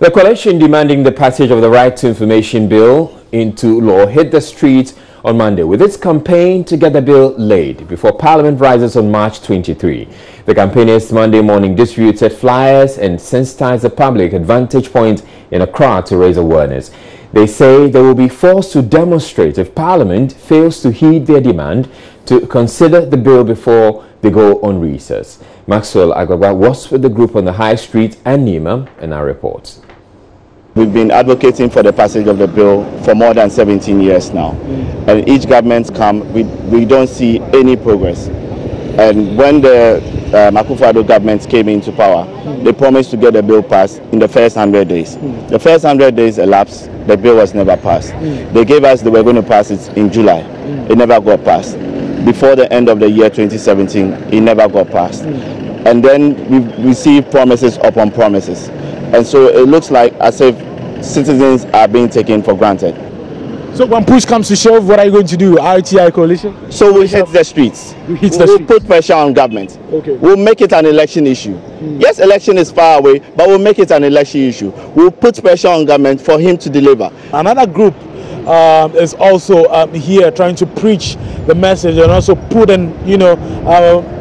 The coalition demanding the passage of the Right to Information Bill into law hit the streets on Monday with its campaign to get the bill laid before Parliament rises on March 23. The campaigners Monday morning distributed flyers and sensitized the public at vantage points in Accra to raise awareness. They say they will be forced to demonstrate if Parliament fails to heed their demand to consider the bill before they go on recess. Maxwell Agwagwa was with the group on the High Street and Nima and our reports. We've been advocating for the passage of the bill for more than 17 years now. And each government come, we don't see any progress. And when the Akufo-Addo government came into power, they promised to get the bill passed in the first 100 days. The first 100 days elapsed, the bill was never passed. They gave us they were going to pass it in July. It never got passed. Before the end of the year 2017, it never got passed. And then we received promises upon promises. And so it looks like as if citizens are being taken for granted. So when push comes to shove, what are you going to do, RTI coalition? So we'll hit the streets. We'll put pressure on government. Okay. We'll make it an election issue. Yes, election is far away, but we'll make it an election issue. We'll put pressure on government for him to deliver. Another group is also here trying to preach the message and also put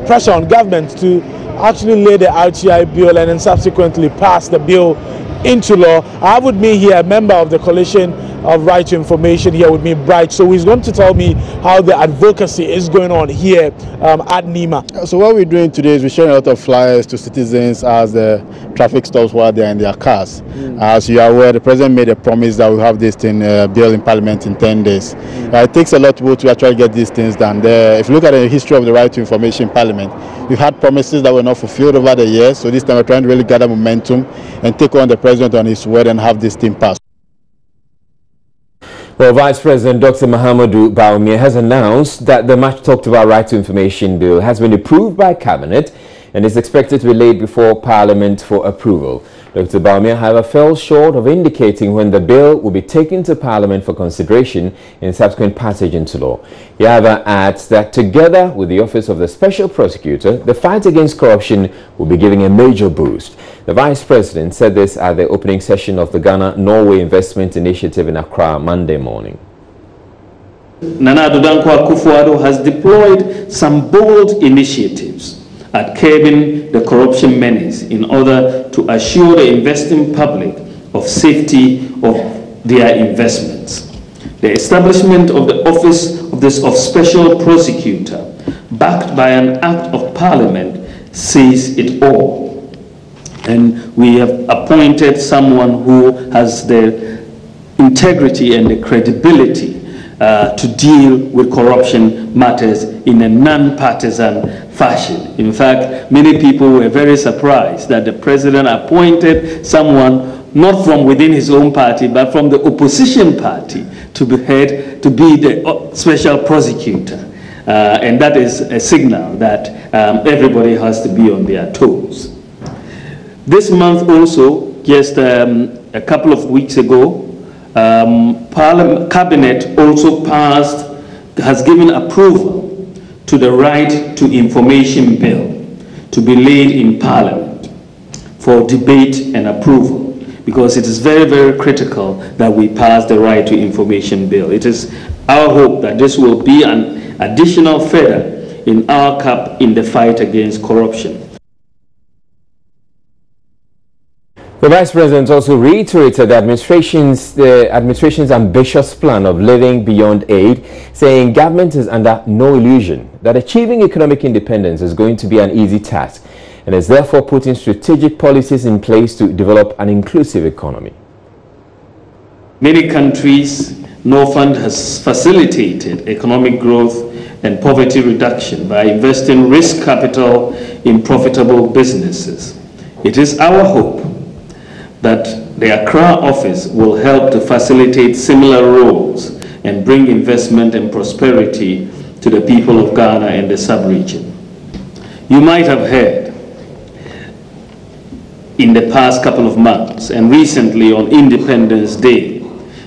pressure on government to actually lay the RTI bill and then subsequently pass the bill into law. I have with me here a member of the Coalition of Right to Information here with me, Bright. So he's going to tell me how the advocacy is going on here at Nima. So what we're doing today is we're showing a lot of flyers to citizens as the traffic stops while they're in their cars. As you are aware, the president made a promise that we'll have this bill in Parliament in 10 days. It takes a lot to actually get these things done. If you look at the history of the Right to Information Parliament, we've had promises that were not fulfilled over the years. So this time we're trying to really gather momentum and take on the president on his word and have this thing passed. Well, Vice President Dr. Mahamudu Bawumia has announced that the much talked about Right to Information Bill has been approved by Cabinet and is expected to be laid before Parliament for approval. Dr. Bawumia, however, fell short of indicating when the bill will be taken to Parliament for consideration and subsequent passage into law. He however adds that together with the Office of the Special Prosecutor, the fight against corruption will be giving a major boost. The Vice President said this at the opening session of the Ghana-Norway Investment Initiative in Accra Monday morning. Nana Addo Dankwa Akufo-Addo has deployed some bold initiatives at curbing the corruption menace in order to assure the investing public of safety of their investments. The establishment of the Office of Special Prosecutor, backed by an Act of Parliament, says it all. And we have appointed someone who has the integrity and the credibility to deal with corruption matters in a non-partisan fashion. In fact, many people were very surprised that the president appointed someone not from within his own party, but from the opposition party to be the special prosecutor. And that is a signal that everybody has to be on their toes. This month also, just a couple of weeks ago, Cabinet also has given approval to the Right to Information Bill to be laid in Parliament for debate and approval, because it is very, very critical that we pass the Right to Information Bill. It is our hope that this will be an additional feather in our cap in the fight against corruption. The Vice President also reiterated the administration's ambitious plan of living beyond aid, saying government is under no illusion that achieving economic independence is going to be an easy task and is therefore putting strategic policies in place to develop an inclusive economy. Many countries, NOFund has facilitated economic growth and poverty reduction by investing risk capital in profitable businesses. It is our hope that the Accra office will help to facilitate similar roles and bring investment and prosperity to the people of Ghana and the sub-region. You might have heard in the past couple of months and recently on Independence Day,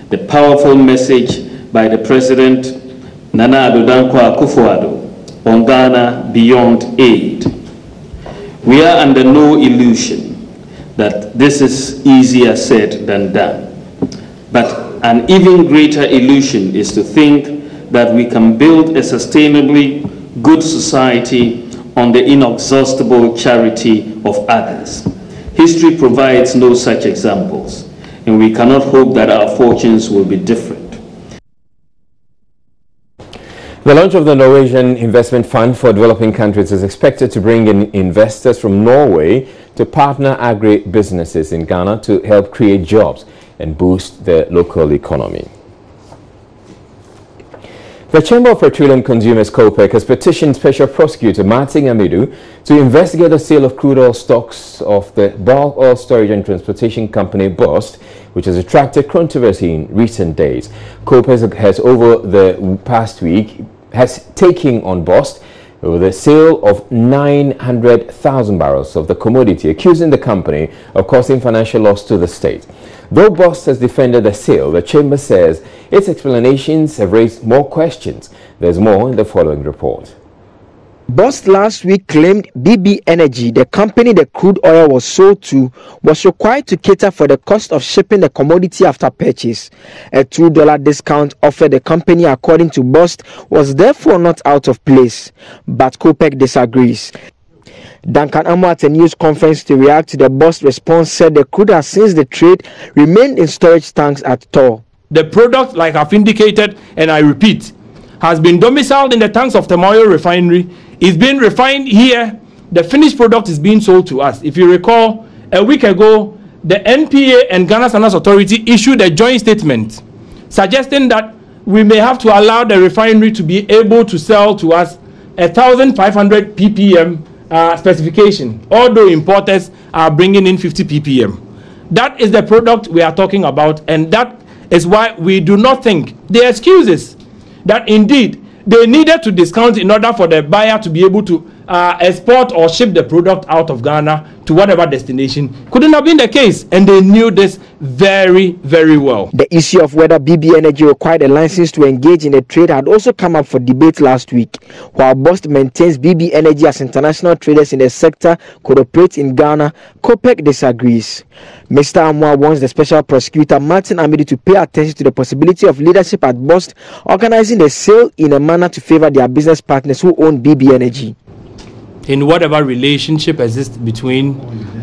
the powerful message by the President Nana Addo Dankwa Akufo-Addo on Ghana beyond aid. We are under no illusion that this is easier said than done. But an even greater illusion is to think that we can build a sustainably good society on the inexhaustible charity of others. History provides no such examples, and we cannot hope that our fortunes will be different. The launch of the Norwegian Investment Fund for Developing Countries is expected to bring in investors from Norway to partner agri-businesses in Ghana to help create jobs and boost the local economy. The Chamber of Petroleum Consumers (COPEC) has petitioned Special Prosecutor Martin Amidu to investigate the sale of crude oil stocks of the Bulk Oil Storage and Transportation Company BOST, which has attracted controversy in recent days. COPEC has over the past week taken on BOST with the sale of 900,000 barrels of the commodity, accusing the company of causing financial loss to the state. Though BOST has defended the sale, the Chamber says its explanations have raised more questions. There's more in the following report. BOST last week claimed BB Energy, the company the crude oil was sold to, was required to cater for the cost of shipping the commodity after purchase. A $2 discount offered the company, according to BOST, was therefore not out of place. But COPEC disagrees. Duncan Amo at a news conference to react to the BOST response said the crude has since the trade remained in storage tanks at Tor. The product, like I've indicated and I repeat, has been domiciled in the tanks of Temoyo Refinery. It's being refined here. The finished product is being sold to us. If you recall, a week ago, the NPA and Ghana Standards Authority issued a joint statement suggesting that we may have to allow the refinery to be able to sell to us 1,500 ppm specification, although importers are bringing in 50 ppm. That is the product we are talking about, and that is why we do not think the excuses that indeed they needed to discount in order for the buyer to be able to export or ship the product out of Ghana to whatever destination couldn't have been the case, and they knew this very, very well. The issue of whether BB Energy required a license to engage in the trade had also come up for debate last week. While BOST maintains BB Energy as international traders in the sector could operate in Ghana, COPEC disagrees. Mr. Amwa wants the Special Prosecutor Martin Amidu to pay attention to the possibility of leadership at BOST organizing the sale in a manner to favor their business partners who own BB Energy. In whatever relationship exists between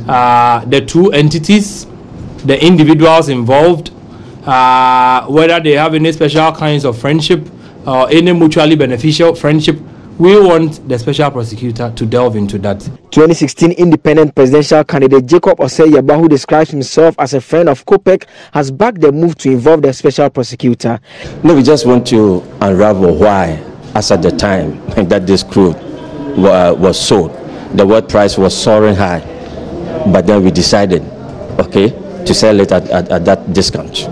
the two entities, the individuals involved, whether they have any special kinds of friendship or any mutually beneficial friendship, we want the Special Prosecutor to delve into that. 2016 independent presidential candidate Jacob Osei-Yeba, who describes himself as a friend of COPEC, has backed the move to involve the Special Prosecutor. No, we just want to unravel why, as at the time that this crude was sold, the world price was soaring high, but then we decided, okay, to sell it at that discount.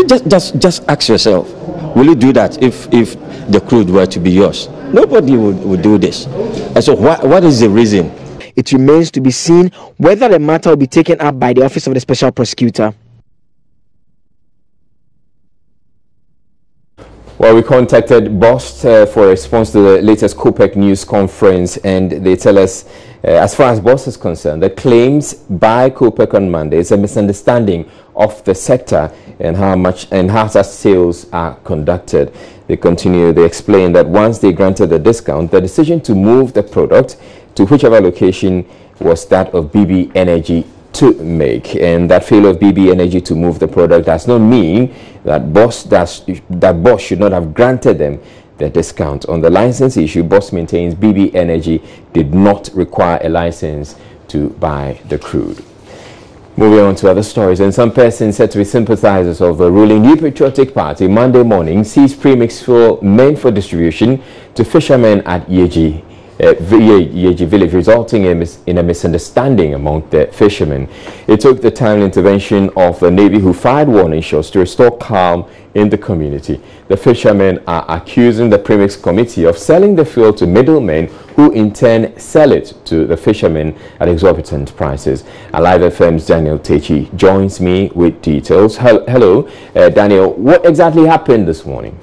Just ask yourself, will you do that if the crude were to be yours? Nobody would do this. And so what is the reason? It remains to be seen whether the matter will be taken up by the Office of the Special Prosecutor. Well, we contacted BOST for a response to the latest COPEC news conference, and they tell us, as far as BOST is concerned, the claims by COPEC on Monday is a misunderstanding of the sector and how such sales are conducted. They explain that once they granted the discount, the decision to move the product to whichever location was that of BB Energy to make, and that failure of BB Energy to move the product does not mean that BOST should not have granted them the discount. On the license issue, BOST maintains BB Energy did not require a license to buy the crude. Moving on to other stories, and some persons said to be sympathizers of the ruling New Patriotic Party Monday morning seized premix fuel meant for distribution to fishermen at Yeji village, resulting in a misunderstanding among the fishermen. It took the timely intervention of the Navy, who fired warning shots to restore calm in the community. The fishermen are accusing the premix committee of selling the fuel to middlemen who in turn sell it to the fishermen at exorbitant prices. Alive FM's Daniel Techi joins me with details. Hello, Daniel. What exactly happened this morning?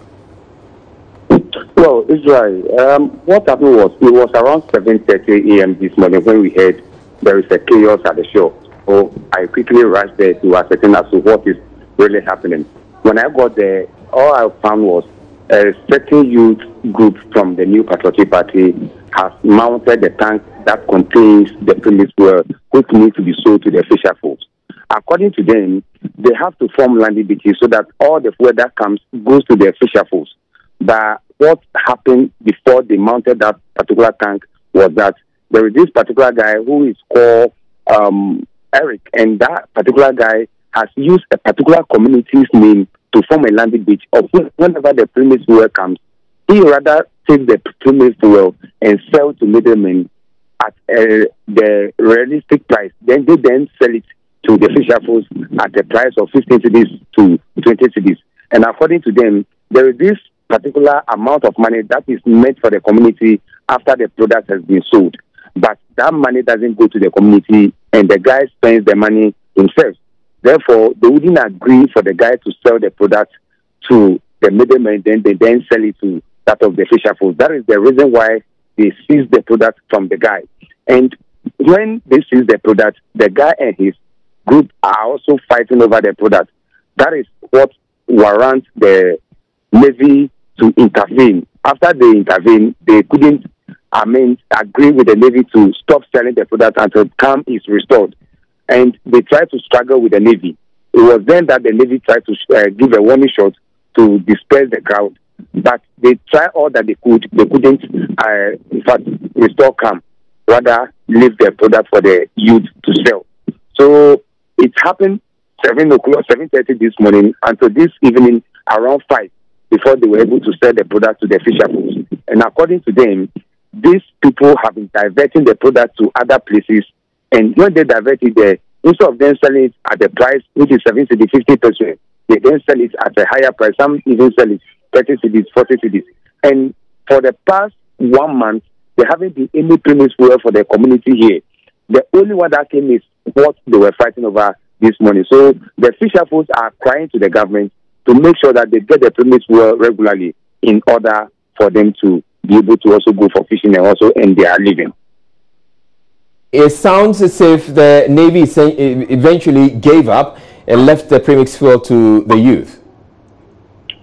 Well, Israel, what happened was, it was around 7:30 a.m. this morning when we heard there is a chaos at the shore. therefore, I quickly rushed there to ascertain as to what is really happening. When I got there, all I found was a certain youth group from the New Patriotic Party has mounted the tank that contains the premise fuel, which needs to be sold to the fisher folks. According to them, they have to form landing beaches so that all the fuel that comes goes to the fisher folks. But what happened before they mounted that particular tank was that there is this particular guy who is called Eric, and that particular guy has used a particular community's name to form a landing beach. Of whenever the premise fuel comes, he rather take the premise fuel and sell to middlemen at the realistic price. Then they sell it to the fisher folks at the price of 15 cedis to 20 cedis. And according to them, there is this particular amount of money that is meant for the community after the product has been sold. But that money doesn't go to the community, and the guy spends the money himself. Therefore, they wouldn't agree for the guy to sell the product to the middleman, then they sell it to that of the fisher folks. That is the reason why they seize the product from the guy. And when they seize the product, the guy and his group are also fighting over the product. That is what warrants the Navy to intervene. After they intervene, they couldn't agree with the Navy to stop selling the product until calm is restored. And they tried to struggle with the Navy. It was then that the Navy tried to give a warning shot to disperse the crowd. But they tried all that they could. They couldn't, in fact, restore calm. Rather, leave the product for the youth to sell. So it happened 7:30 this morning until this evening around 5 before they were able to sell the product to the fisher folks. And according to them, these people have been diverting the product to other places. And when they divert it there, instead of them selling it at the price, which is 70 to 50%, they then sell it at a higher price. Some even sell it 30 cedis, 40 cedis. And for the past 1 month, there haven't been any premise fuel for the community here. The only one that came is what they were fighting over this morning. So the fisher folks are crying to the government to make sure that they get the premise fuel regularly in order for them to be able to also go for fishing and also earn their living. It sounds as if the Navy eventually gave up and left the premix fuel to the youth.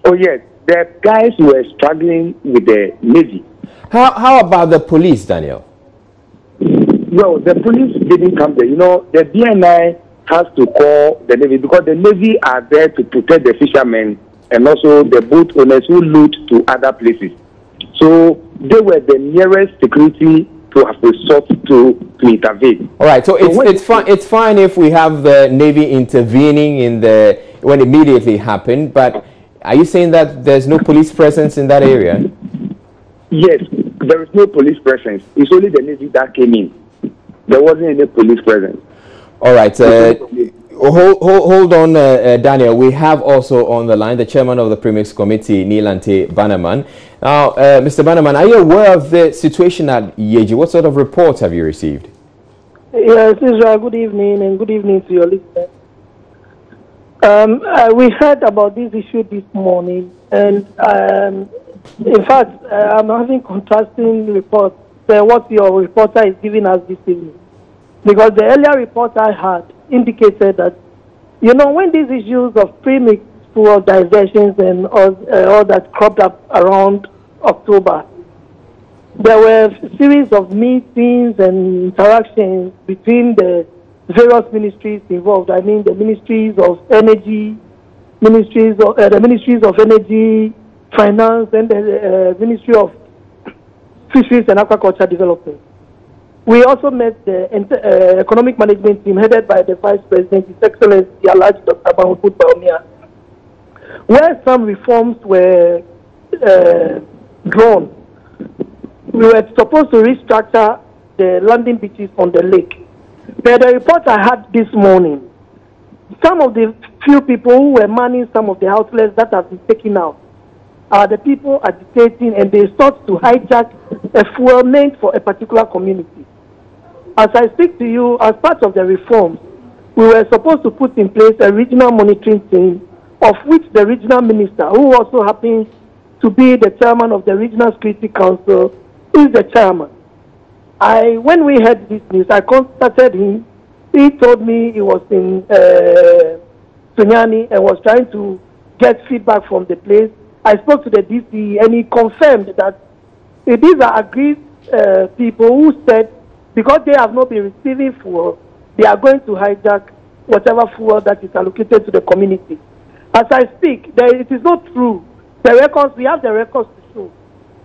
Oh yes, the guys were struggling with the Navy. How about the police, Daniel? No, the police didn't come there. You know, the BNI has to call the Navy because the Navy are there to protect the fishermen and also the boat owners who loot to other places. So they were the nearest security to have resort to intervene. All right, so it's fine if we have the Navy intervening in when immediately happened, but are you saying that there's no police presence in that area? Yes, there is no police presence. It's only the Navy that came in. There wasn't any police presence. All right, hold on, Daniel. We have also on the line the chairman of the Premix Committee, Nilante Bannerman. Now, Mr. Bannerman, are you aware of the situation at Yeji? What sort of reports have you received? Yes, Israel, good evening, and good evening to your listeners. We heard about this issue this morning, and in fact, I'm having contrasting reports. What your reporter is giving us this evening. Because the earlier report I had indicated that, you know, when these issues of premix fuel diversions and all that cropped up around October, there were a series of meetings and interactions between the various ministries involved. I mean, the ministries of energy, the ministries of energy, finance, and the Ministry of Fisheries and Aquaculture Development. We also met the economic management team headed by the Vice President, His Excellency Alhaji Dr. Mahmoud Bawumia, where some reforms were drawn. We were supposed to restructure the landing beaches on the lake. But the report I had this morning, some of the few people who were manning some of the outlets that have been taken out are the people agitating, and they sought to hijack a fuel meant for a particular community. As I speak to you, as part of the reforms, we were supposed to put in place a regional monitoring team, of which the regional minister, who also happens to be the chairman of the Regional Security Council, is the chairman. When we heard this news, I contacted him He told me he was in Sunyani and was trying to get feedback from the place. I spoke to the DC and he confirmed that these are agreed people who said because they have not been receiving fuel, they are going to hijack whatever fuel that is allocated to the community. As I speak, it is not true. The records, we have the records to show.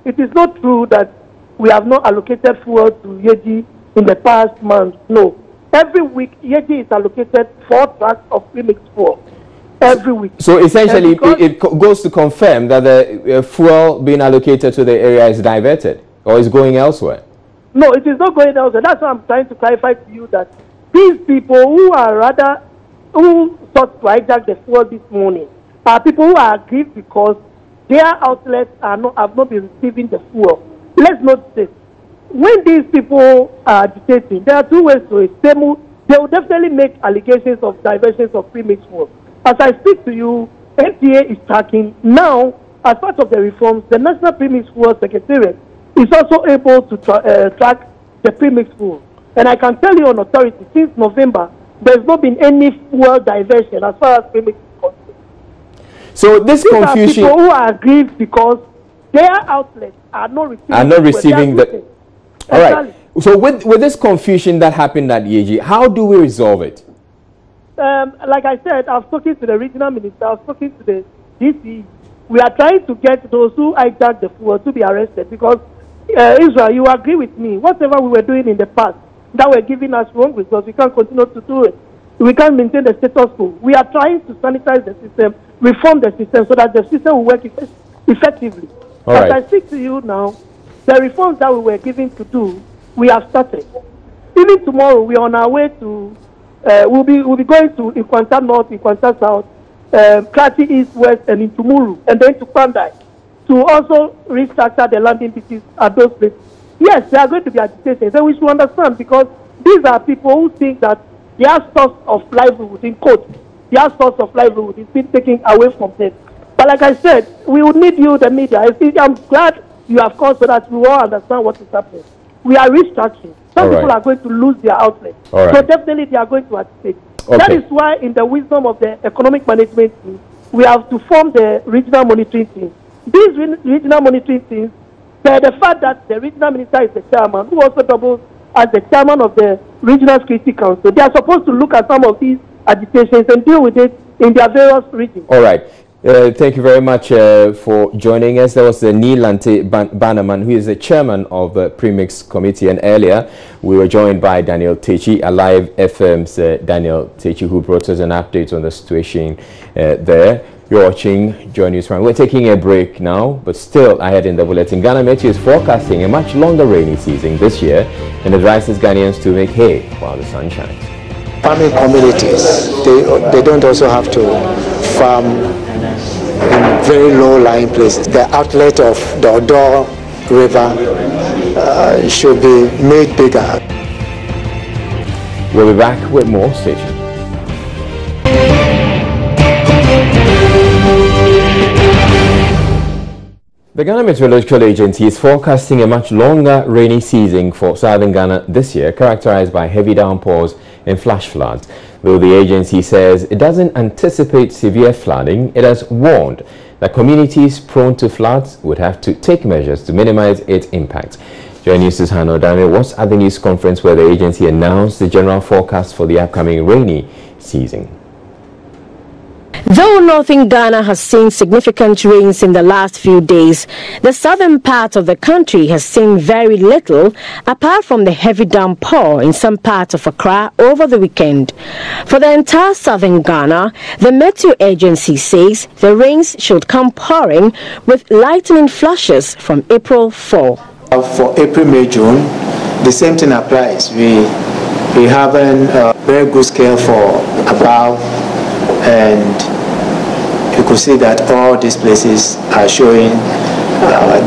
It is not true that we have not allocated fuel to Yeji in the past month. No. Every week, Yeji is allocated 4 trucks of premixed fuel. Every week. So essentially, it goes to confirm that the fuel being allocated to the area is diverted or is going elsewhere. No, it is not going elsewhere. That's why I'm trying to clarify to you that these people who sought to hijack the fuel this morning are people who are aggrieved because their outlets have not been receiving the fuel. Let's note this. When these people are agitating, there are 2 ways to it. They will definitely make allegations of diversions of premixed fuel. As I speak to you, NTA is tracking now, as part of the reforms, the National Premixed Fuel Secretariat is also able to track the premixed fuel. And I can tell you on authority, since November, there's not been any fuel diversion as far as premixed is concerned. So this These confusion... are people who are aggrieved because their outlets are not receiving the... All right. So with this confusion that happened at Yeji, how do we resolve it? Like I said, I've spoken to the regional minister, I've spoken to the DC. We are trying to get those who hijacked the fuel to be arrested because, Israel, you agree with me, whatever we were doing in the past that were giving us wrong results, we can't continue to do it. We can't maintain the status quo. We are trying to sanitize the system, reform the system so that the system will work effectively. As I speak to you now, the reforms that we were given to do, we have started. Even tomorrow, we are on our way to, we'll be going to Ikwanta North, Ikwanta South, Krati East, West, and into Muru, and then to Pandai, to also restructure the landing pieces at those places. Yes, there are going to be agitations, and we should understand because these are people who think that their source of livelihood, in quote, their source of livelihood is being taken away from them. But like I said, we will need you, the media. I'm glad you have come so that we all understand what is happening. We are restructuring. Some people are going to lose their outlets. So definitely they are going to agitate. That is why in the wisdom of the economic management team, we have to form the regional monitoring team. These regional monitoring teams, the fact that the regional minister is the chairman, who also doubles as the chairman of the Regional Security Council, they are supposed to look at some of these agitations and deal with it in their various regions. All right. Thank you very much for joining us. That was Nilante Bannerman, who is the chairman of the Premix Committee. And earlier, we were joined by Daniel Techi, Alive FM's Daniel Techi, who brought us an update on the situation there. You're watching Joy News Prime. We're taking a break now, but still ahead in the bulletin. Ghana Met is forecasting a much longer rainy season this year and advises Ghanaians to make hay while the sun shines. Farming communities, they don't also have to farm in very low-lying places. The outlet of the Odor River should be made bigger. We'll be back with more. Stay tuned. The Ghana Meteorological Agency is forecasting a much longer rainy season for southern Ghana this year, characterized by heavy downpours and flash floods. Though the agency says it doesn't anticipate severe flooding, it has warned that communities prone to floods would have to take measures to minimize its impact. Joining us is Hannah Odame was at the news conference where the agency announced the general forecast for the upcoming rainy season. Though northern Ghana has seen significant rains in the last few days, the southern part of the country has seen very little apart from the heavy downpour in some parts of Accra over the weekend. For the entire southern Ghana, the Meteo Agency says the rains should come pouring with lightning flashes from April 4. For April, May, June, the same thing applies. We have a very good scale for above, and you could see that all these places are showing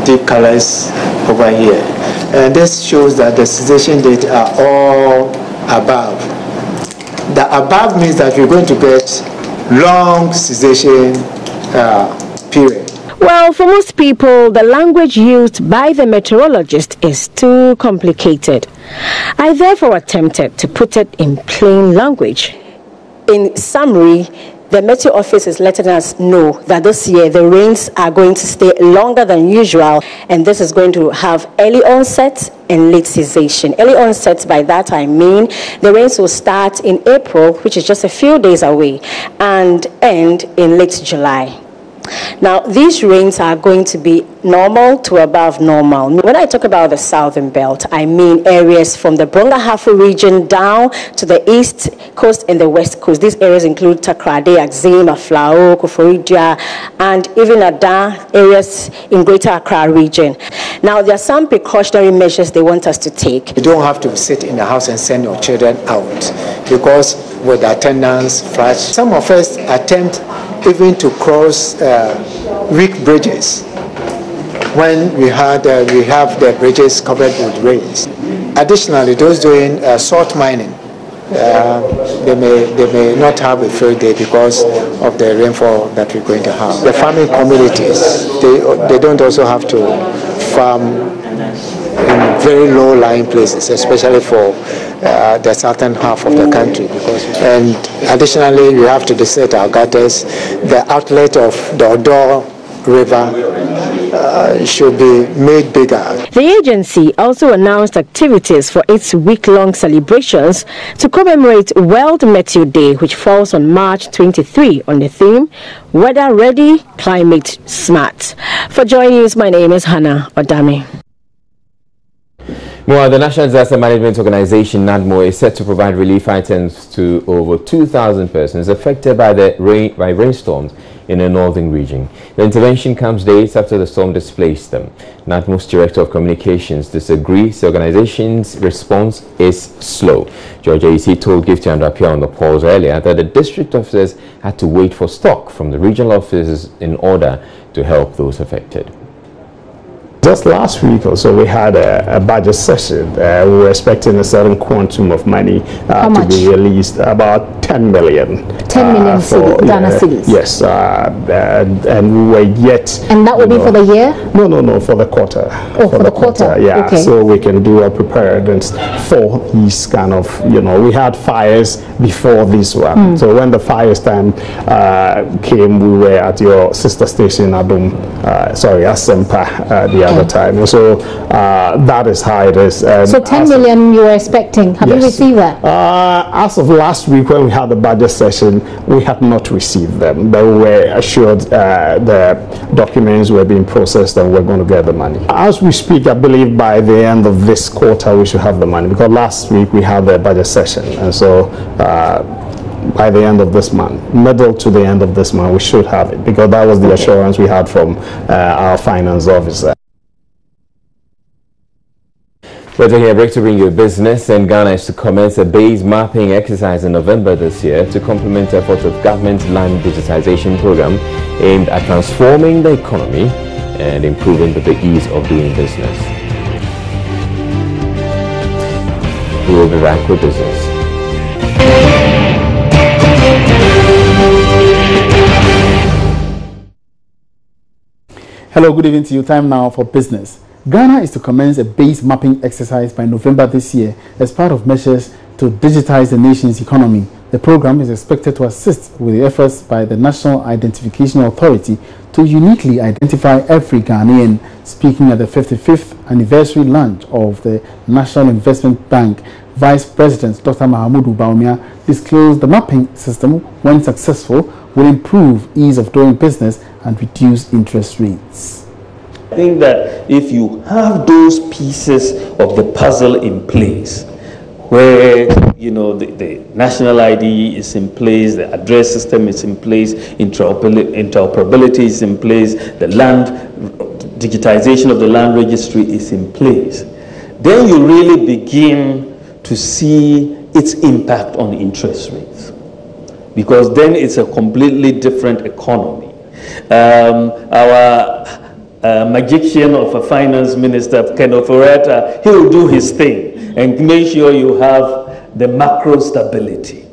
deep colors over here. And this shows that the cessation dates are all above. The above means that we're going to get long cessation period. Well, for most people, the language used by the meteorologist is too complicated. I therefore attempted to put it in plain language. In summary, the Meteo office is letting us know that this year the rains are going to stay longer than usual, and this is going to have early onset and late cessation. Early onset, by that I mean the rains will start in April, which is just a few days away, and end in late July. Now, these rains are going to be normal to above normal. When I talk about the southern belt, I mean areas from the Brong-Ahafo region down to the east coast and the west coast. These areas include Takrade, Axim, Aflao, Koforidua, and even Ada areas in Greater Accra region. Now, there are some precautionary measures they want us to take. You don't have to sit in the house and send your children out, because with attendance, flash, some of us attempt even to cross weak bridges when we have the bridges covered with rains. Additionally, those doing salt mining, they may not have a field day because of the rainfall that we're going to have. The farming communities, they don't also have to farm in very low-lying places, especially for the southern half of the country. And additionally, we have to desert our gutters. The outlet of the Odo River should be made bigger. The agency also announced activities for its week-long celebrations to commemorate World Meteo Day, which falls on March 23 on the theme, Weather Ready, Climate Smart. For Joy News, my name is Hannah Odame. Well, the National Disaster Management Organization, NADMO, is set to provide relief items to over 2,000 persons affected by rainstorms in the northern region. The intervention comes days after the storm displaced them. NADMO's Director of Communications disagrees the organization's response is slow. Georgia EC told Gift Andrapia on the pause earlier that the district officers had to wait for stock from the regional offices in order to help those affected. Just last week or so, we had a budget session. We were expecting a certain quantum of money to be released, about 10 million. 10 million Ghana cedis. Yes, and we were yet. And that will be for the year? No, for the quarter. Oh, for the quarter. Yeah, okay. So we can do a preparedness for these kind of, we had fires before this one. So when the fires time came, we were at your sister station, Asempa, the other time. And so that is how it is. So 10 million you were expecting. Have you received that? As of last week when we had the budget session, we had not received them. But we were assured the documents were being processed and we're going to get the money. As we speak, I believe by the end of this quarter we should have the money, because last week we had the budget session. And so by the end of this month, middle to the end of this month, we should have it, because that was the assurance we had from our finance officer. We're taking a break to bring you business, and Ghana is to commence a base mapping exercise in November this year to complement efforts of government's land digitization program aimed at transforming the economy and improving the ease of doing business. We will be back with business. Hello, good evening to you. Time now for business. Ghana is to commence a base mapping exercise by November this year as part of measures to digitize the nation's economy. The program is expected to assist with the efforts by the National Identification Authority to uniquely identify every Ghanaian. Speaking at the 55th anniversary launch of the National Investment Bank, Vice President Dr. Mahamudu Bawumia disclosed the mapping system, when successful, will improve ease of doing business and reduce interest rates. I think that if you have those pieces of the puzzle in place, where the national ID is in place, the address system is in place, interoperability is in place, the land digitization of the land registry is in place, then you really begin to see its impact on interest rates, because then it's a completely different economy. Our magician of a finance minister, Kenneth Oreta, he will do his thing and make sure you have the macro stability.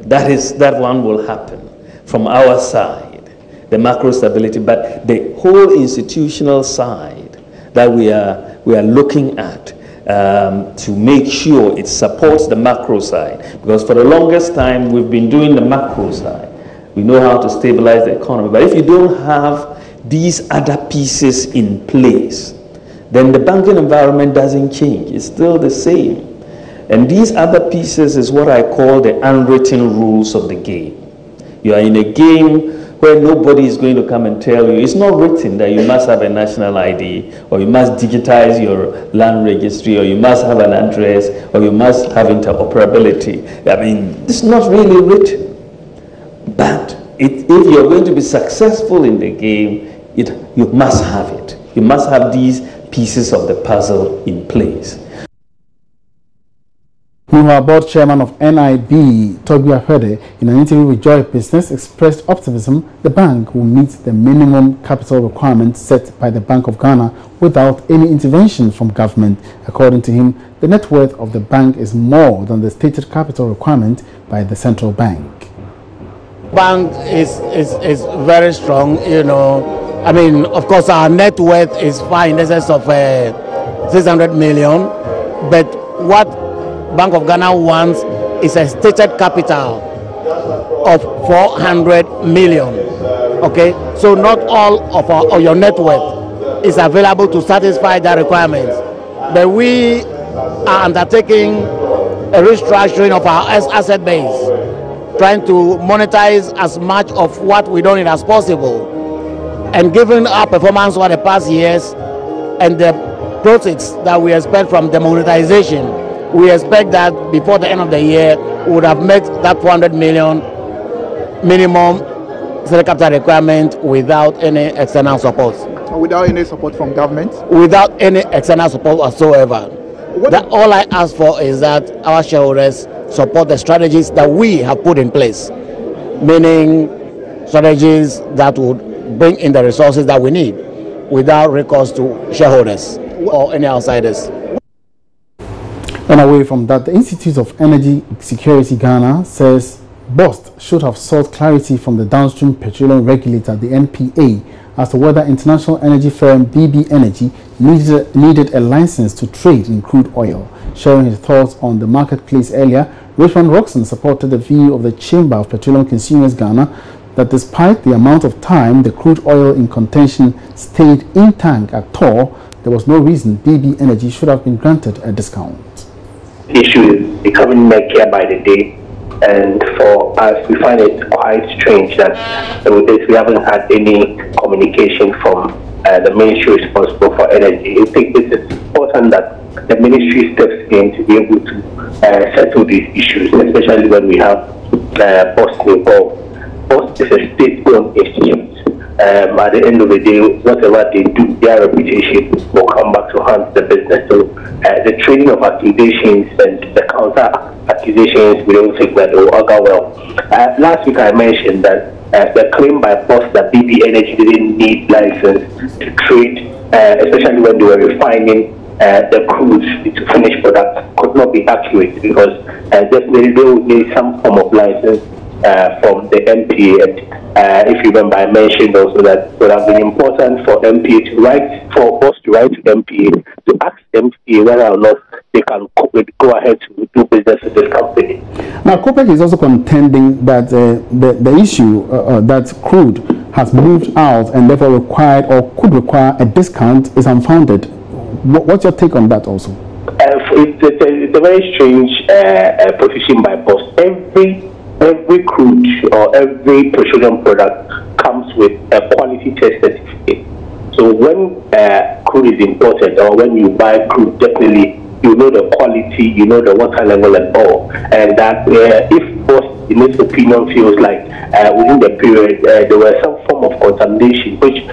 That one will happen from our side. the macro stability, but the whole institutional side that we are looking at to make sure it supports the macro side. Because for the longest time, we've been doing the macro side. We know how to stabilize the economy. But if you don't have these other pieces in place, then the banking environment doesn't change. It's still the same. And these other pieces is what I call the unwritten rules of the game. You are in a game where nobody is going to come and tell you, it's not written that you must have a national ID, or you must digitize your land registry, or you must have an address, or you must have interoperability. I mean, it's not really written. But if you're going to be successful in the game, you must have it. You must have these pieces of the puzzle in place. Meanwhile, board chairman of NIB, Toby Ahwede, in an interview with Joy Business, expressed optimism the bank will meet the minimum capital requirements set by the Bank of Ghana without any intervention from government. According to him, the net worth of the bank is more than the stated capital requirement by the central bank. Bank is very strong, you know. I mean, of course, our net worth is far in excess of 600 million, but what Bank of Ghana wants is a stated capital of 400 million. Okay, so not all of your net worth is available to satisfy that requirement. But we are undertaking a restructuring of our asset base, trying to monetize as much of what we don't need as possible. And given our performance over the past years and the proceeds that we expect from the monetization, we expect that before the end of the year, we would have met that 400 million minimum stated capital requirement without any external support. Without any support from government? Without any external support whatsoever. All I ask for is that our shareholders support the strategies that we have put in place, meaning strategies that would bring in the resources that we need without recourse to shareholders or any outsiders. And away from that, the Institute of Energy Security Ghana says BOST should have sought clarity from the downstream petroleum regulator, the NPA, as to whether international energy firm BB Energy needed a license to trade in crude oil. Sharing his thoughts on the marketplace earlier, Richmond Roxon supported the view of the Chamber of Petroleum Consumers Ghana that despite the amount of time the crude oil in contention stayed in tank at Tor, there was no reason BB Energy should have been granted a discount. The issue is becoming murkier by the day, and for us, we find it quite strange that with this we haven't had any communication from the ministry responsible for energy. I think it is important that the ministry steps in to be able to settle these issues, especially when we have BOST involved. BOST is a state-owned institute. At the end of the day, whatever they do, their reputation will come back to haunt the business. So the trading of accusations and the counter accusations, we don't think that will augur well. Last week I mentioned that the claim by BOST that BB Energy didn't need license to trade, especially when they were refining the crude to finished product, could not be accurate, because definitely they would need some form of license from the MPA. If you remember, I mentioned also that it would have been important for MPA to write, for BOST to write to MPA to ask MPA whether or not they can go ahead to do business with this company. Now, COPEC is also contending that the issue that crude has moved out and therefore required or could require a discount is unfounded. What's your take on that also? It's a very strange position by BOST. Every crude or every petroleum product comes with a quality test certificate. So when crude is imported or when you buy crude, definitely you know the quality, you know the water level and all. And that if BOST, in its opinion, feels like within the period there was some form of contamination which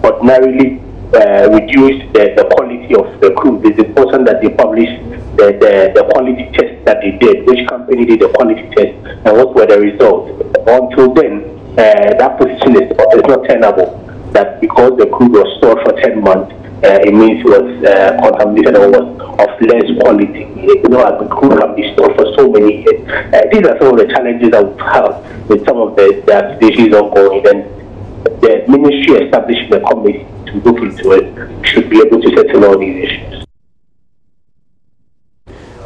ordinarily reduced the quality of the crude, it's important that they publish the quality test that they did, which company did the quality test, and what were the results. Until then, that position is not tenable, that because the crude was stored for 10 months, it means it was contaminated or was of less quality. You know, the crude can be stored for so many years. These are some of the challenges that we have with some of the accusations ongoing. And the ministry establishing a committee to look into it should be able to settle all these issues.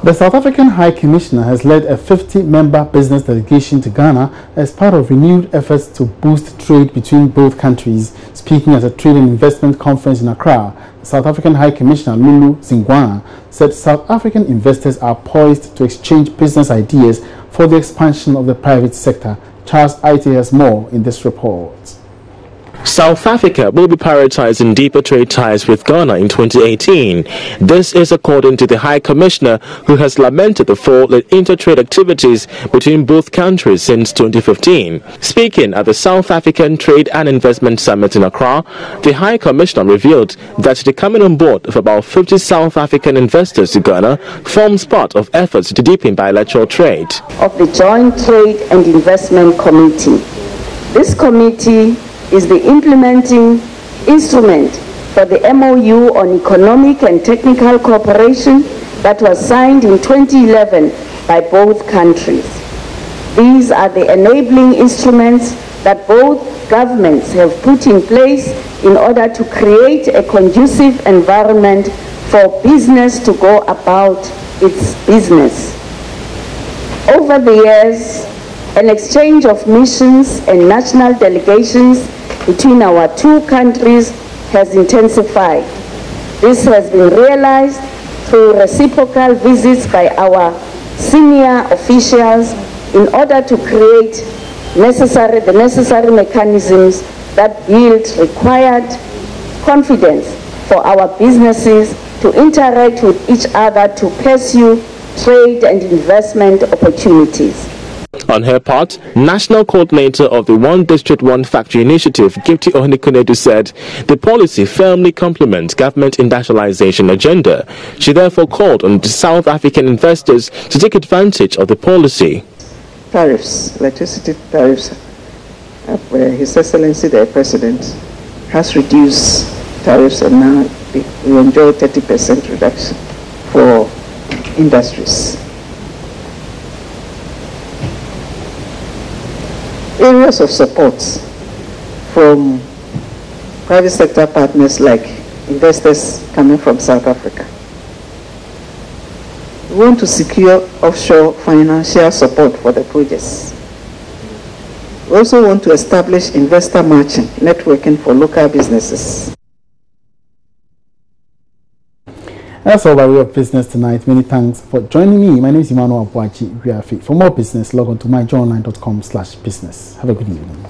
The South African High Commissioner has led a 50-member business delegation to Ghana as part of renewed efforts to boost trade between both countries. Speaking at a trade and investment conference in Accra, the South African High Commissioner Lulu Zingwana said South African investors are poised to exchange business ideas for the expansion of the private sector. Charles Aite has more in this report. South Africa will be prioritizing deeper trade ties with Ghana in 2018. This is according to the High Commissioner, who has lamented the fall in intertrade activities between both countries since 2015. Speaking at the South African Trade and Investment Summit in Accra, the High Commissioner revealed that the coming on board of about 50 South African investors to Ghana forms part of efforts to deepen bilateral trade. Of the Joint Trade and Investment Committee. This committee is the implementing instrument for the MOU on economic and technical cooperation that was signed in 2011 by both countries. These are the enabling instruments that both governments have put in place in order to create a conducive environment for business to go about its business. Over the years, an exchange of missions and national delegations between our two countries has intensified. This has been realized through reciprocal visits by our senior officials in order to create the necessary mechanisms that build required confidence for our businesses to interact with each other to pursue trade and investment opportunities. On her part, National Coordinator of the One District, One Factory initiative, Gifty Ohunikonedu, said the policy firmly complements government industrialization agenda. She therefore called on the South African investors to take advantage of the policy. Tariffs, electricity tariffs, His Excellency the President has reduced tariffs, and now we enjoy 30% reduction for industries. Areas of support from private sector partners like investors coming from South Africa. We want to secure offshore financial support for the projects. We also want to establish investor matching networking for local businesses. That's all by way of business tonight. Many thanks for joining me. My name is Emmanuel Abuachi. For more business, log on to myjournline.com/business. Have a good evening.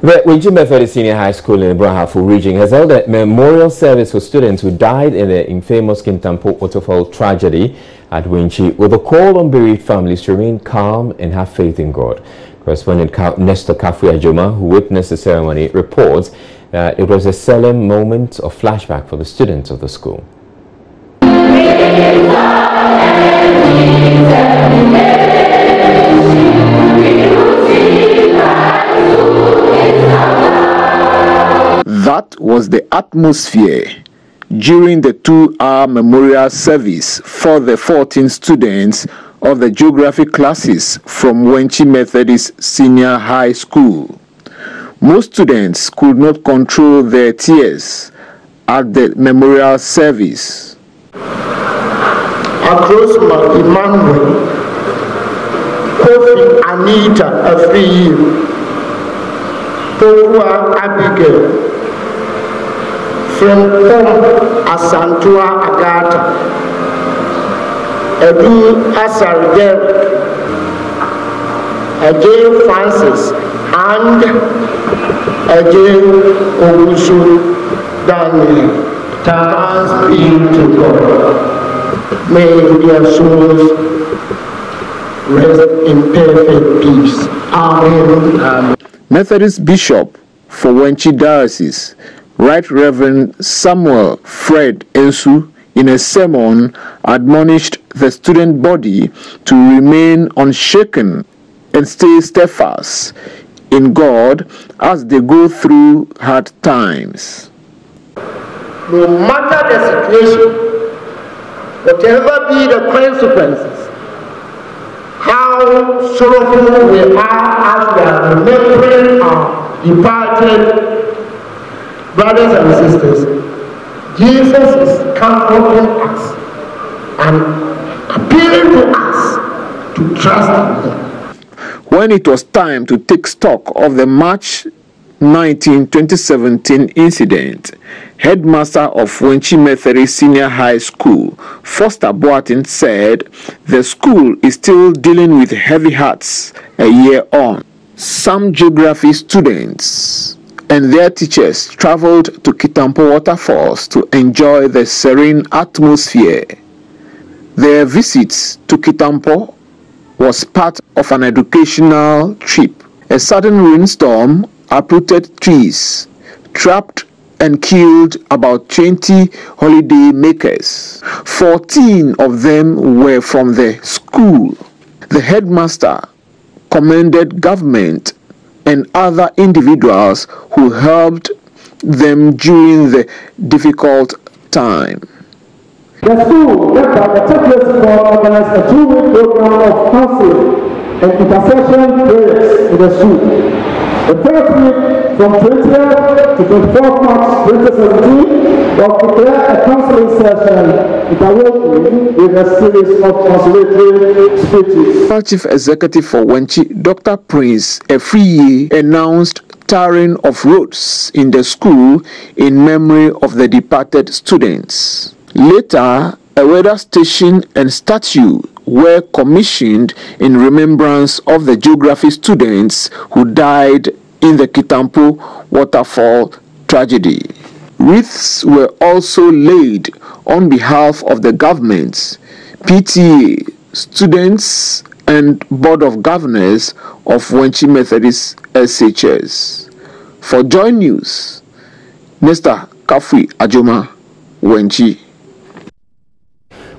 The Wenchi Methodist Senior High School in the Brahafo region has held a memorial service for students who died in the infamous Kintampo waterfall tragedy at Wenchi, with a call on bereaved families to remain calm and have faith in God. Correspondent Nestor Kafui Ajoma, who witnessed the ceremony, reports that it was a solemn moment of flashback for the students of the school. That was the atmosphere during the 2-hour memorial service for the 14 students of the geography classes from Wenchi Methodist Senior High School. Most students could not control their tears at the memorial service. Across Emmanuel, Kofi Anita Afriyu, Tokwa Abigail, Frempom Asantua Agata, Edu Asar Derek, Ajay Francis, and Ajay Owusu Daniel. Thanks be to God. May their souls rest in perfect peace. Amen. Methodist Bishop for Wenchi Diocese, Right Reverend Samuel Fred Ensu, in a sermon admonished the student body to remain unshaken and stay steadfast in God as they go through hard times. No matter the situation, whatever be the consequences, how sorrowful we are as we are remembering our departed brothers and sisters. Jesus is comforting us and appealing to us to trust in Him. When it was time to take stock of the March 19, 2017 incident, headmaster of Wenchi Methodist Senior High School, Foster Boateng, said the school is still dealing with heavy hearts a year on. Some geography students and their teachers traveled to Kitampo Waterfalls to enjoy the serene atmosphere. Their visits to Kitampo was part of an educational trip. A sudden rainstorm uprooted trees, trapped and killed about 20 holiday makers. 14 of them were from the school. The headmaster commended government and other individuals who helped them during the difficult time. The school, led by the Churches Board, organized a 2-week program of counseling and intercession prayers in the school. The first week, from 20th to 24th March 2017, was prepared a counseling session interwoven with a series of consolatory speeches. Chief Executive for Wenchi, Dr. Prince Efriye, announced tarring of roads in the school in memory of the departed students. Later, a weather station and statue were commissioned in remembrance of the geography students who died in the Kitampo waterfall tragedy. Wreaths were also laid on behalf of the government, PTA, students, and Board of Governors of Wenchi Methodist SHS. For Joy News, Mr. Kafui Ajoma, Wenchi.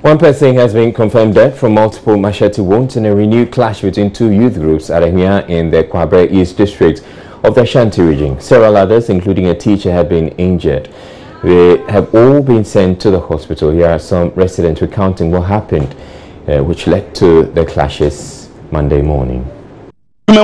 One person has been confirmed dead from multiple machete wounds in a renewed clash between two youth groups at Ahmia in the Kwabre East district of the Ashanti region. Several others, including a teacher, have been injured. They have all been sent to the hospital. Here are some residents recounting what happened, which led to the clashes Monday morning. I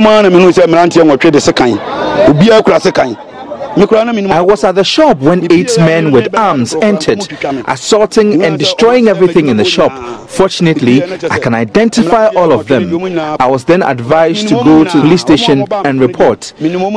was at the shop when 8 men with arms entered, assaulting and destroying everything in the shop. Fortunately, I can identify all of them. I was then advised to go to the police station and report. We will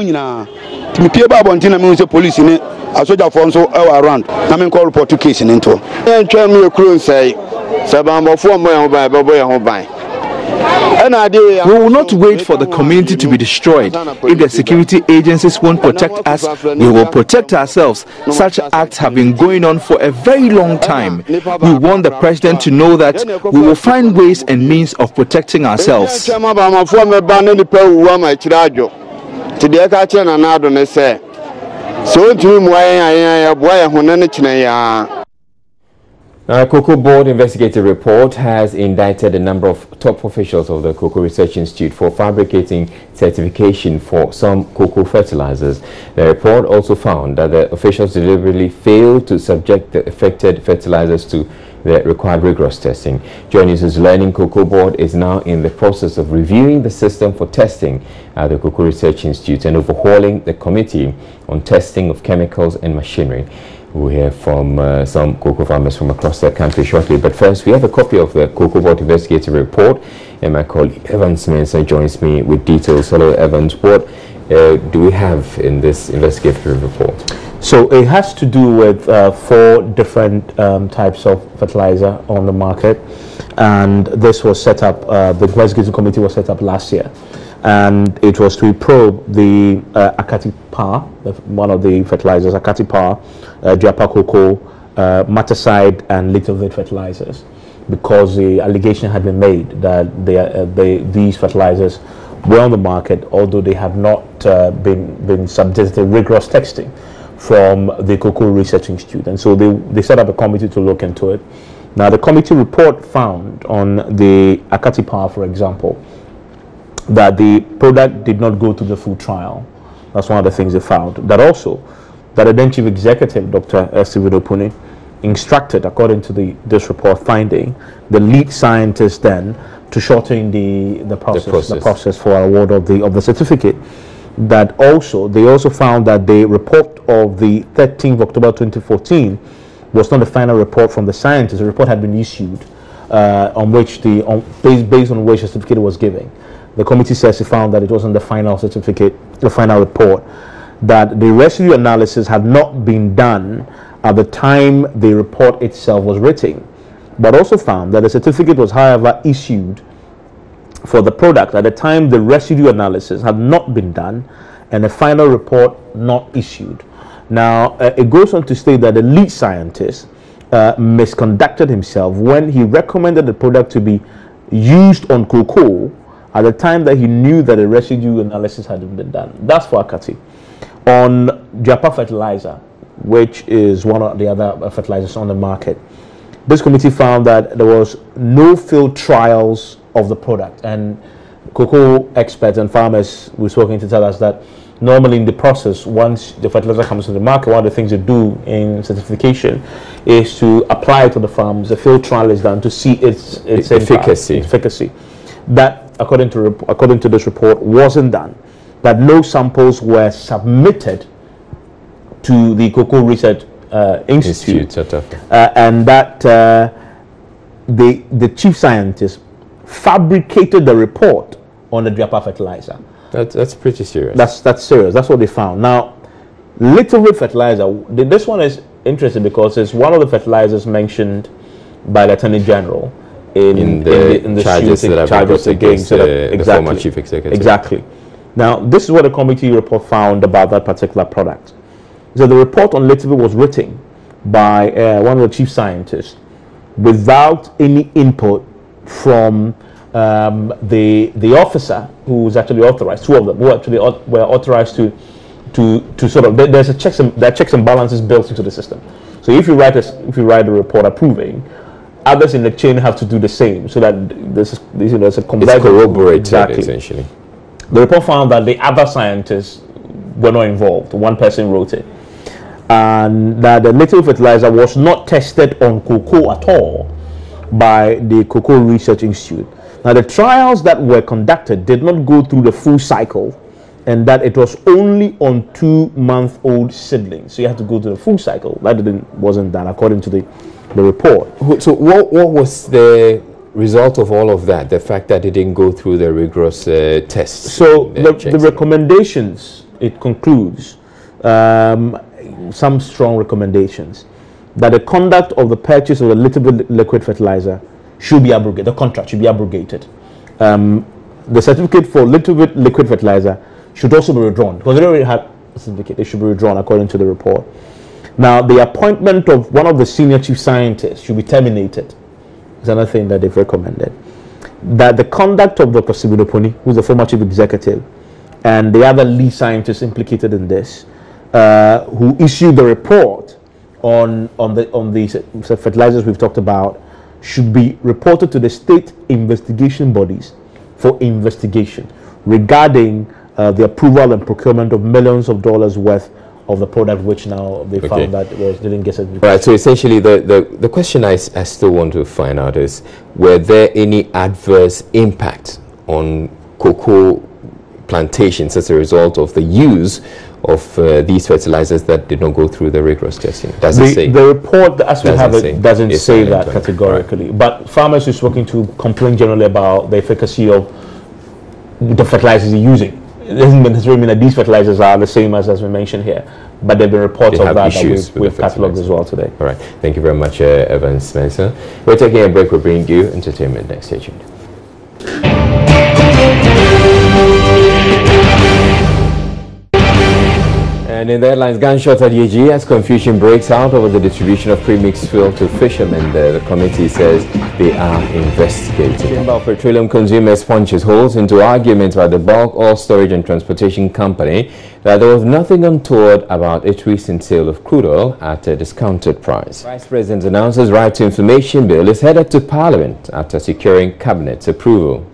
not wait for the community to be destroyed. If the security agencies won't protect us, we will protect ourselves. Such acts have been going on for a very long time. We want the president to know that we will find ways and means of protecting ourselves. Now, a Cocoa Board investigative report has indicted a number of top officials of the Cocoa Research Institute for fabricating certification for some cocoa fertilizers. The report also found that the officials deliberately failed to subject the affected fertilizers to the required rigorous testing. Joining us, Learning Cocoa Board is now in the process of reviewing the system for testing at the Cocoa Research Institute and overhauling the committee on testing of chemicals and machinery. We'll hear from some cocoa farmers from across the country shortly. But first, we have a copy of the Cocoa Board investigative report, and my colleague Evans Mensah joins me with details. Hello, Evans. What do we have in this investigative report? So it has to do with 4 different types of fertilizer on the market, and this was set up, the investigative committee was set up last year, and it was to probe the Akati Power, one of the fertilizers, Akati Power, Japa Cocoa, Maticide and Little Vid fertilizers, because the allegation had been made that these fertilizers were on the market, although they have not been subjected to rigorous testing from the Cocoa Research Institute. And so they set up a committee to look into it. Now, the committee report found on the Akati Power, for example, that the product did not go to the food trial. That's one of the things they found. That also, that the then Chief Executive, Dr. Stephen Opuni, instructed, according to this report finding, the lead scientist then to shorten the process for award of the certificate. That also, they also found that the report of the 13th of October 2014 was not the final report from the scientists. The report had been issued based on which the certificate was given. The committee says it found that it wasn't the final certificate, the final report, that the residue analysis had not been done at the time the report itself was written, but also found that the certificate was, however, issued for the product at the time the residue analysis had not been done and the final report not issued. Now, it goes on to state that the lead scientist misconducted himself when he recommended the product to be used on cocoa at the time that he knew that the residue analysis hadn't been done. That's for Akati. On Japa fertilizer, which is one of the other fertilizers on the market, this committee found that there was no field trials of the product, and cocoa experts and farmers were spoken to tell us that normally in the process, once the fertilizer comes to the market, one of the things they do in certification is to apply it to the farms. A field trial is done to see its efficacy. That, according to this report, wasn't done. That no samples were submitted to the Cocoa Research Institute, and that the chief scientist fabricated the report on the Japa fertilizer. That's pretty serious. That's serious. That's what they found. Now, Littleville fertilizer. This one is interesting because it's one of the fertilizers mentioned by the Attorney General in the charges that have been against the former chief executive. Exactly. Now, this is what the committee report found about that particular product. So the report on Littleville was written by one of the chief scientists without any input from the officer who was actually authorized. Two of them who actually were authorized to sort of, there are checks and balances built into the system. So if you write a report approving, others in the chain have to do the same, so that there's a combined corroborated essentially. The report found that the other scientists were not involved. One person wrote it, and that the Littleville fertilizer was not tested on cocoa at all by the Cocoa Research Institute. Now, the trials that were conducted did not go through the full cycle, and that it was only on 2-month-old seedlings. So you have to go to the full cycle. That wasn't done according to the report. So what was the result of all of that? The fact that it didn't go through the rigorous tests? So the recommendations, it concludes some strong recommendations that the conduct of the purchase of a Littleville liquid fertilizer should be abrogated. The contract should be abrogated. The certificate for Littleville liquid fertilizer should also be withdrawn because they already had a certificate. It should be withdrawn according to the report. Now, the appointment of one of the senior chief scientists should be terminated. Is another thing that they've recommended. That the conduct of Dr. Sibinoponi, who's the former chief executive, and the other lead scientists implicated in this, who issued the report on the fertilizers we've talked about, should be reported to the state investigation bodies for investigation regarding the approval and procurement of millions of dollars worth of the product, which now they found that didn't get certification. Right. So essentially, the question I still want to find out is: were there any adverse impact on cocoa plantations as a result of the use of these fertilizers that did not go through the rigorous testing? Does it say? The report, as we have it, doesn't say that categorically. Right. But farmers who's working to complain generally about the efficacy of the fertilizers they're using. It doesn't necessarily mean that these fertilizers are the same as we mentioned here, but there have been reports of that we've catalogued as well today. All right. Thank you very much, Evans Spencer. We're taking a break. We'll bring you entertainment next. Stay tuned. And in the headlines, gunshot at Yeji as confusion breaks out over the distribution of premixed fuel to fishermen. The committee says they are investigating. The Chamber of Petroleum Consumers punches holes into arguments by the Bulk Oil Storage and Transportation Company that there was nothing untoward about its recent sale of crude oil at a discounted price. Vice President announces Right to Information Bill is headed to Parliament after securing Cabinet's approval.